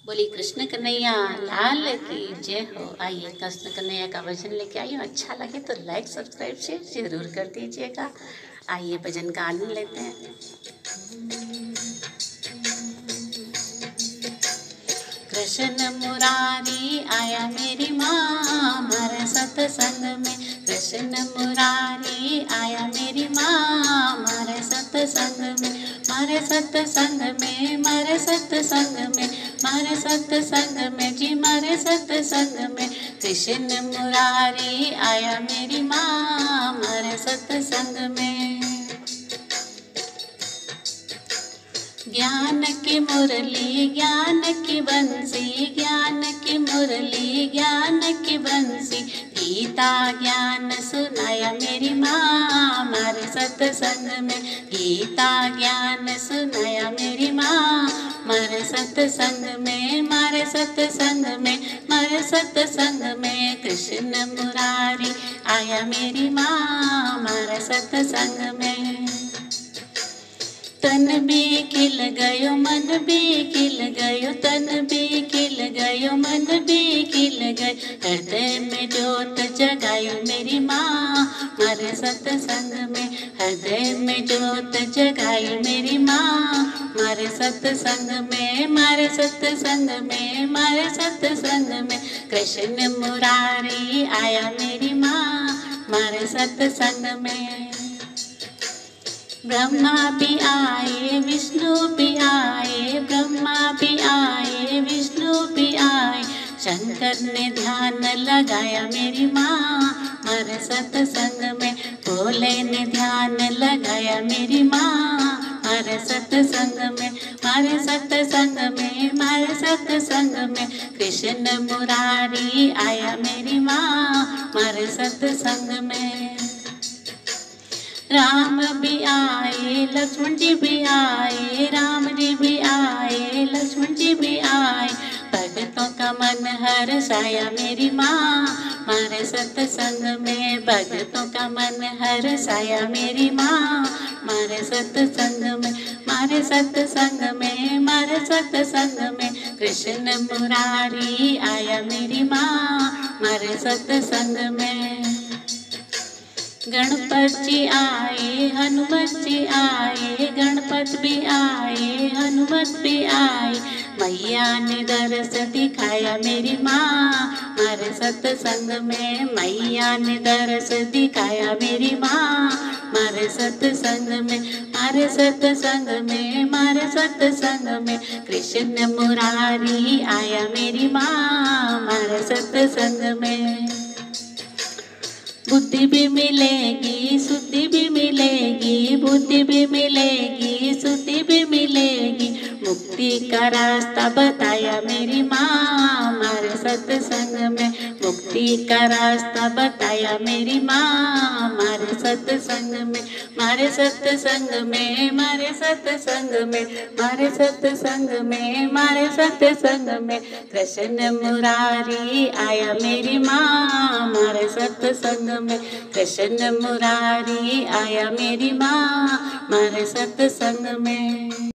बोली कृष्ण कन्हैया लाल की जय हो। आइए कृष्ण कन्हैया का भजन लेके आई हूँ। अच्छा लगे तो लाइक सब्सक्राइब शेयर जरूर कर दीजिएगा। आइए भजन का आनंद लेते हैं। कृष्ण मुरारी आया मेरी माँ हमारे सत्संग में। कृष्ण मुरारी आया मेरी माँ हमारे सत्संग में। मारे सत्संग में मारे सत्संग में मारे सत्संग में जी मारे सत्संग में। कृष्ण मुरारी आया मेरी माँ हमारे सत्संग में। ज्ञान की मुरली ज्ञान की बंसी ज्ञान की मुरली ज्ञान की बंसी। गीता ज्ञान सुनाया मेरी माँ हमारे सत्संग में। गीता ज्ञान सुनाया मेरी माँ हमारे सत्संग में। मारे सत्संग में मारे सत्संग में। कृष्ण मुरारी आया मेरी माँ हमारे सत्संग में। तन भी खिल गयो मन भी खिल गयो तन भी खिल गयो मन भी खिल गयो। हृदय में जोत जगायो मेरी माँ मारे सत्संग में। हृदय में जोत जगायो मेरी माँ मारे सत्संग में। मारे सत्संग में मारे सत्संग में। कृष्ण मुरारी आया मेरी माँ मारे सत्संग में। ब्रह्मा भी आए विष्णु भी आए ब्रह्मा भी आए विष्णु भी आए। शंकर ने ध्यान लगाया मेरी माँ मारे सत्संग में। भोले ने ध्यान लगाया मेरी माँ मारे सत्संग में। मारे सत्संग में मारे सत्संग में। कृष्ण मुरारी आया मेरी माँ मारे सत्संग में। राम भी आए लक्ष्मण जी भी आए राम जी भी आए लक्ष्मण जी भी आए। भक्तों का मन हर्षाया मेरी माँ मारे सत्संग में। भक्तों का मन हर्षाया मेरी माँ मारे सत्संग में। मारे सत्संग में मारे सत्संग में। कृष्ण मुरारी आया मेरी माँ मारे सत्संग में। गणपत जी आए हनुमत जी आए गणपत भी आए हनुमत भी आए। मैया ने दरस दिखाया मेरी माँ मारे सत्संग में। मैया ने दरस दिखाया मेरी माँ मारे सत्संग में। मारे सत्संग में मारे सत्संग में। कृष्ण मुरारी आया मेरी माँ मारे सत्संग में। बुद्धि भी मिलेगी शुद्धि भी मिलेगी बुद्धि भी मिलेगी शुद्धि भी मिलेगी। मुक्ति का रास्ता बताया मेरी माँ हमारे सत्संग में। मुक्ति का रास्ता बताया मेरी माँ हमारे सत्संग में। मारे सत्संग में मारे सत्संग में मारे सत्संग में मारे सत्संग में। कृष्ण मुरारी आया मेरी माँ हमारे सत्संग में। कृष्ण मुरारी आया मेरी माँ हमारे सत्संग में।